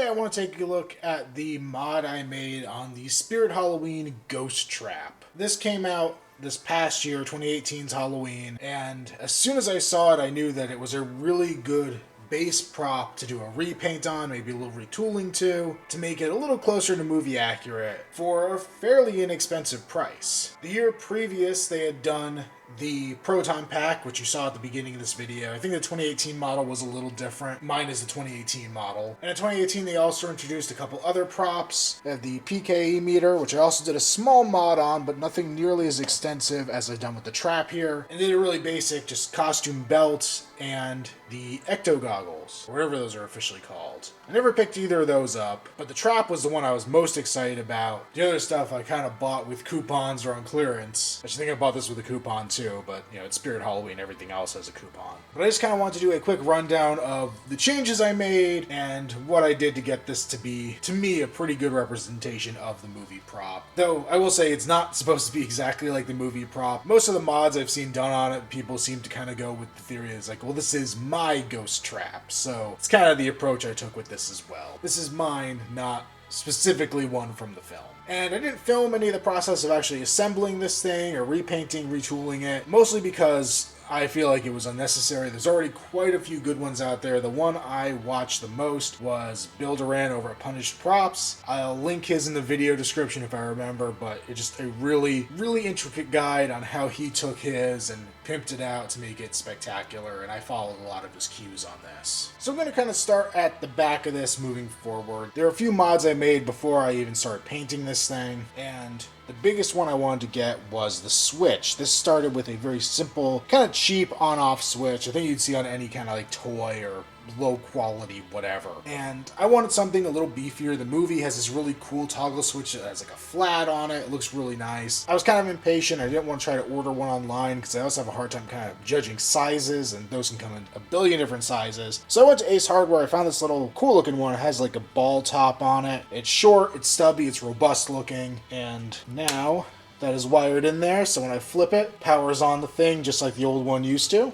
I want to take a look at the mod I made on the Spirit Halloween Ghost Trap. This came out this past year, 2018's Halloween, and as soon as I saw it, I knew that it was a really good base prop to do a repaint on, maybe a little retooling to make it a little closer to movie accurate for a fairly inexpensive price. The year previous, they had done the Proton Pack, which you saw at the beginning of this video. I think the 2018 model was a little different. Mine is the 2018 model. And in 2018, they also introduced a couple other props. They have the PKE meter, which I also did a small mod on, but nothing nearly as extensive as I've done with the trap here. And they did a really basic, just costume belts and the ecto goggles, whatever those are officially called. I never picked either of those up, but the trap was the one I was most excited about. The other stuff I kind of bought with coupons or on clearance. I should think I bought this with a coupon too, but you know, it's Spirit Halloween, everything else has a coupon. But I just kind of wanted to do a quick rundown of the changes I made and what I did to get this to be, to me, a pretty good representation of the movie prop. Though I will say it's not supposed to be exactly like the movie prop. Most of the mods I've seen done on it, people seem to kind of go with the theory is like, well, this is my ghost trap. So it's kind of the approach I took with this as well. This is mine, not specifically one from the film. And I didn't film any of the process of actually assembling this thing or repainting, retooling it, mostly because I feel like it was unnecessary. There's already quite a few good ones out there. The one I watched the most was Bill Duran over at Punished Props. I'll link his in the video description if I remember, but it's just a really, really intricate guide on how he took his and pimped it out to make it spectacular, and I followed a lot of his cues on this. So I'm going to kind of start at the back of this moving forward. There are a few mods I made before I even started painting this thing, and the biggest one I wanted to get was the switch. This started with a very simple, kind of cheap on-off switch. I think you'd see on any kind of like toy or low quality whatever. And I wanted something a little beefier. The movie has this really cool toggle switch that has like a flat on it. It looks really nice. I was kind of impatient. I didn't want to try to order one online because I also have a hard time kind of judging sizes, and those can come in a billion different sizes. So I went to Ace Hardware. I found this little cool looking one. It has like a ball top on it. It's short, it's stubby, it's robust looking, and now that is wired in there, so when I flip it, powers on the thing just like the old one used to.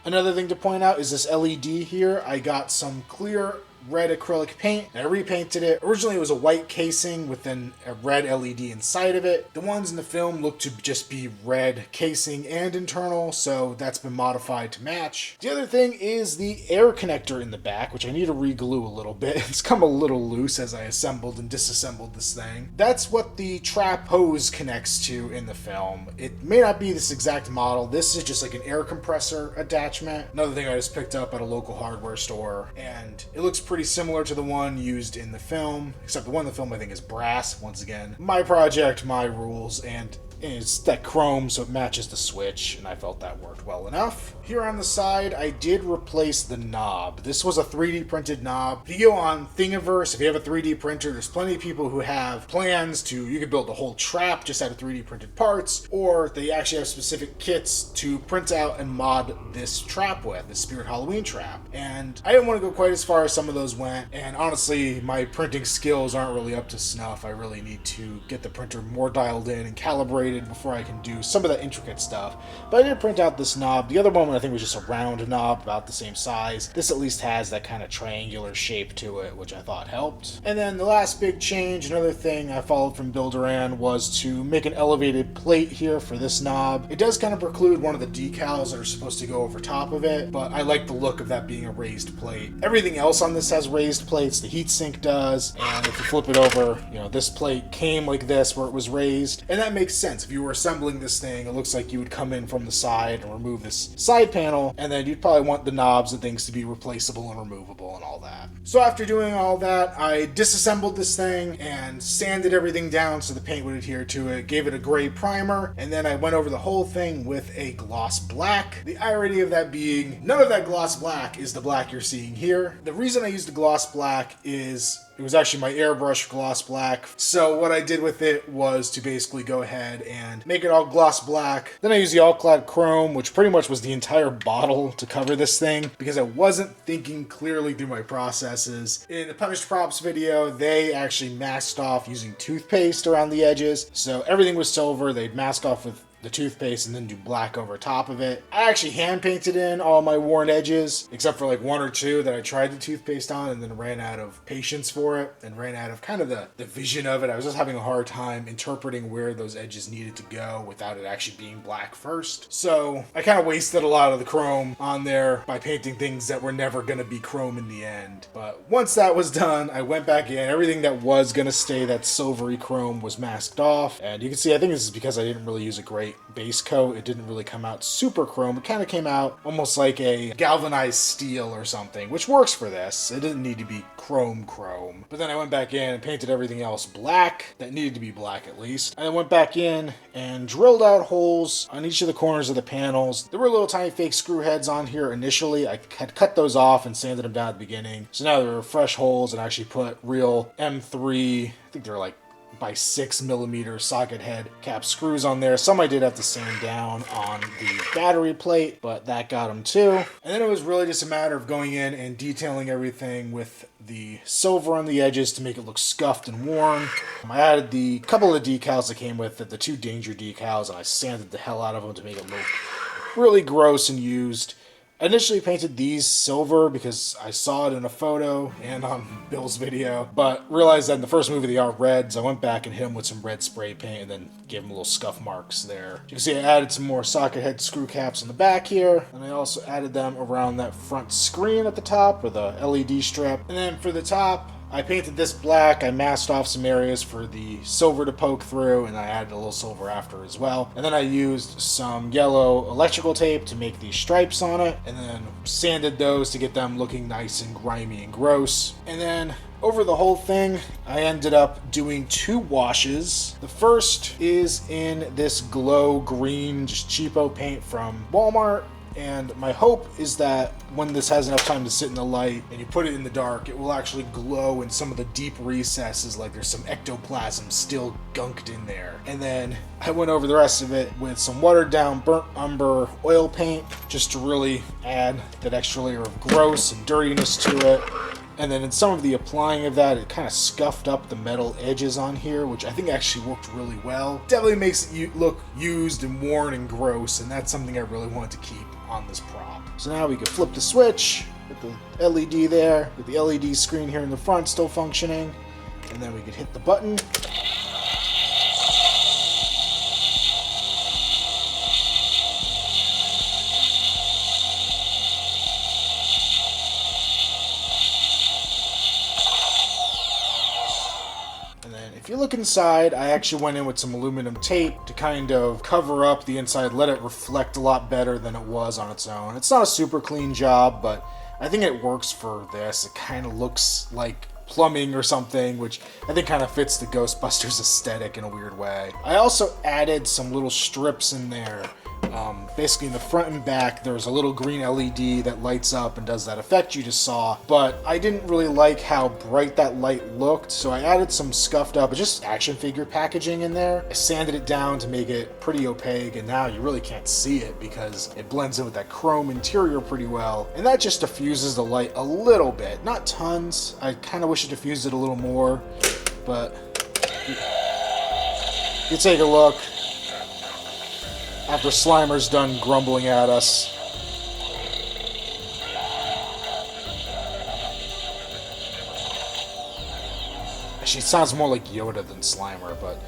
Another thing to point out is this LED here. I got some clear red acrylic paint, and I repainted it. Originally it was a white casing with then a red LED inside of it. The ones in the film look to just be red casing and internal, so that's been modified to match. The other thing is the air connector in the back, which I need to re-glue a little bit. It's come a little loose as I assembled and disassembled this thing. That's what the trap hose connects to in the film. It may not be this exact model. This is just like an air compressor attachment. Another thing I just picked up at a local hardware store, and it looks pretty similar to the one used in the film, except the one in the film I think is brass. Once again, my project, my rules, and it's that chrome so it matches the switch, and I felt that worked well enough. Here on the side, I did replace the knob. This was a 3D printed knob. If you go on Thingiverse, if you have a 3D printer, there's plenty of people who have plans to, you could build the whole trap just out of 3D printed parts, or they actually have specific kits to print out and mod this trap with, the Spirit Halloween trap. And I didn't want to go quite as far as some of those went, and honestly, my printing skills aren't really up to snuff. I really need to get the printer more dialed in and calibrated before I can do some of the intricate stuff. But I did print out this knob. The other one I think was just a round knob about the same size. This at least has that kind of triangular shape to it, which I thought helped. And then the last big change, another thing I followed from Bill Duran, was to make an elevated plate here for this knob. It does kind of preclude one of the decals that are supposed to go over top of it, but I like the look of that being a raised plate. Everything else on this has raised plates. The heatsink does, and if you flip it over, you know, this plate came like this where it was raised, and that makes sense. If you were assembling this thing, it looks like you would come in from the side and remove this side panel, and then you'd probably want the knobs and things to be replaceable and removable and all that. So after doing all that, I disassembled this thing and sanded everything down so the paint would adhere to it, gave it a gray primer, and then I went over the whole thing with a gloss black. The irony of that being, none of that gloss black is the black you're seeing here. The reason I used the gloss black is it was actually my airbrush gloss black. So what I did with it was to basically go ahead and make it all gloss black. Then I used the all-clad chrome, which pretty much was the entire bottle to cover this thing because I wasn't thinking clearly through my processes. In the Punished Props video, they actually masked off using toothpaste around the edges. So everything was silver. They'd mask off with the toothpaste and then do black over top of it. I actually hand painted in all my worn edges, except for like one or two that I tried the toothpaste on and then ran out of patience for it and ran out of kind of the vision of it. I was just having a hard time interpreting where those edges needed to go without it actually being black first. So I kind of wasted a lot of the chrome on there by painting things that were never going to be chrome in the end. But once that was done, I went back in. Everything that was going to stay that silvery chrome was masked off. And you can see, I think this is because I didn't really use a great base coat. It didn't really come out super chrome. It kind of came out almost like a galvanized steel or something, which works for this. It didn't need to be chrome. But then I went back in and painted everything else black. That needed to be black at least. I went back in and drilled out holes on each of the corners of the panels. There were little tiny fake screw heads on here initially. I had cut those off and sanded them down at the beginning. So now there were fresh holes, and I actually put real M3, I think they're like by 6mm socket head cap screws on there. Some I did have to sand down on the battery plate, but that got them too. And then it was really just a matter of going in and detailing everything with the silver on the edges to make it look scuffed and worn. I added the couple of decals that came with it, the 2 danger decals, and I sanded the hell out of them to make it look really gross and used. I initially painted these silver because I saw it in a photo and on Bill's video, but realized that in the first movie they are reds. I went back and hit them with some red spray paint and then gave them little scuff marks there. You can see I added some more socket head screw caps on the back here, and I also added them around that front screen at the top with a LED strip. And then for the top, I painted this black. I masked off some areas for the silver to poke through, and I added a little silver after as well. And then I used some yellow electrical tape to make these stripes on it, and then sanded those to get them looking nice and grimy and gross. And then over the whole thing, I ended up doing 2 washes. The first is in this glow green, just cheapo paint from Walmart. And my hope is that when this has enough time to sit in the light and you put it in the dark, it will actually glow in some of the deep recesses, like there's some ectoplasm still gunked in there. And then I went over the rest of it with some watered down burnt umber oil paint, just to really add that extra layer of gross and dirtiness to it. And then in some of the applying of that, it kind of scuffed up the metal edges on here, which I think actually worked really well. Definitely makes it look used and worn and gross, and that's something I really wanted to keep on this prop. So now we can flip the switch, with the LED there, with the LED screen here in the front still functioning, and then we could hit the button. If you look inside, I actually went in with some aluminum tape to kind of cover up the inside, let it reflect a lot better than it was on its own. It's not a super clean job, but I think it works for this. It kind of looks like plumbing or something, which I think kind of fits the Ghostbusters aesthetic in a weird way. I also added some little strips in there. Basically in the front and back, there's a little green LED that lights up and does that effect you just saw, but I didn't really like how bright that light looked, so I added some scuffed up, just action figure packaging in there. I sanded it down to make it pretty opaque, and now you really can't see it because it blends in with that chrome interior pretty well, and that just diffuses the light a little bit, not tons. I kind of wish it diffused it a little more, but you take a look. After Slimer's done grumbling at us. She sounds more like Yoda than Slimer, but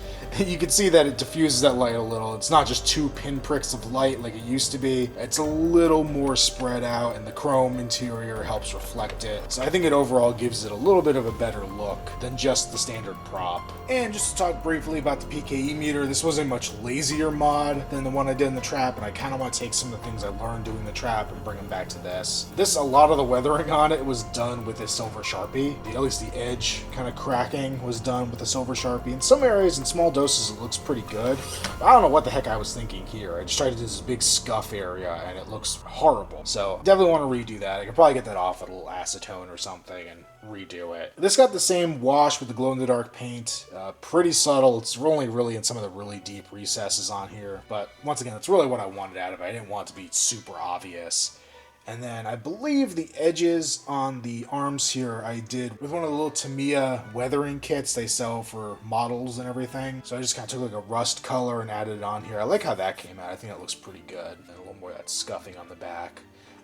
you can see that it diffuses that light a little. It's not just 2 pinpricks of light like it used to be. It's a little more spread out, and the chrome interior helps reflect it. So I think it overall gives it a little bit of a better look than just the standard prop. And just to talk briefly about the PKE meter, this was a much lazier mod than the one I did in the trap, and I kind of want to take some of the things I learned doing the trap and bring them back to this. A lot of the weathering on it was done with a silver Sharpie. At least the edge kind of cracking was done with a silver Sharpie. In some areas, in small doses, it looks pretty good. I don't know what the heck I was thinking here. I just tried to do this big scuff area, and it looks horrible. So definitely want to redo that. I could probably get that off with a little acetone or something and redo it. This got the same wash with the glow-in-the-dark paint. Pretty subtle. It's only really in some of the really deep recesses on here. But once again, that's really what I wanted out of it. I didn't want it to be super obvious. And then I believe the edges on the arms here I did with one of the little Tamiya weathering kits they sell for models and everything. So I just kind of took like a rust color and added it on here. I like how that came out. I think that looks pretty good. And a little more of that scuffing on the back.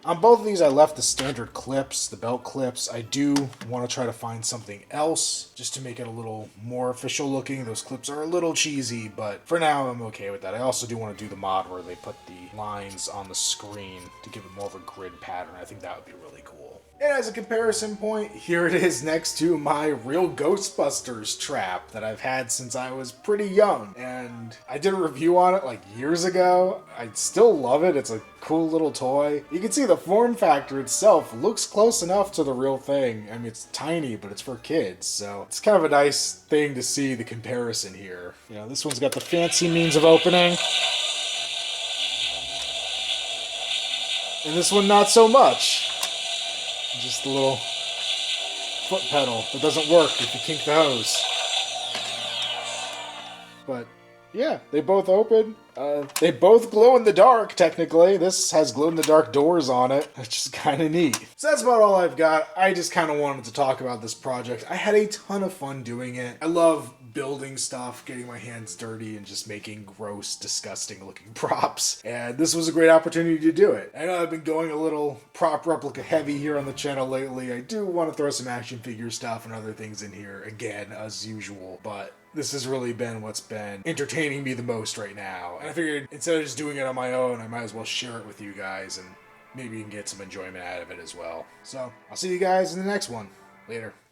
On both of these, I left the standard clips, the belt clips. I do want to try to find something else just to make it a little more official looking. Those clips are a little cheesy, but for now, I'm okay with that. I also do want to do the mod where they put the lines on the screen to give it more of a grid pattern. I think that would be really cool. And as a comparison point, here it is next to my real Ghostbusters trap that I've had since I was pretty young. And I did a review on it like years ago. I still love it. It's a cool little toy. You can see the form factor itself looks close enough to the real thing. I mean, it's tiny, but it's for kids. So it's kind of a nice thing to see the comparison here. You know, this one's got the fancy means of opening. And this one, not so much. Just a little foot pedal that doesn't work if you kink the hose. But yeah, they both open. They both glow in the dark, technically. This has glow-in-the-dark doors on it, which is kind of neat. So that's about all I've got. I just kind of wanted to talk about this project. I had a ton of fun doing it. I love building stuff, getting my hands dirty, and just making gross, disgusting-looking props. And this was a great opportunity to do it. I know I've been going a little prop replica heavy here on the channel lately. I do want to throw some action figure stuff and other things in here, again, as usual, but this has really been what's been entertaining me the most right now. And I figured instead of just doing it on my own, I might as well share it with you guys and maybe you can get some enjoyment out of it as well. So I'll see you guys in the next one. Later.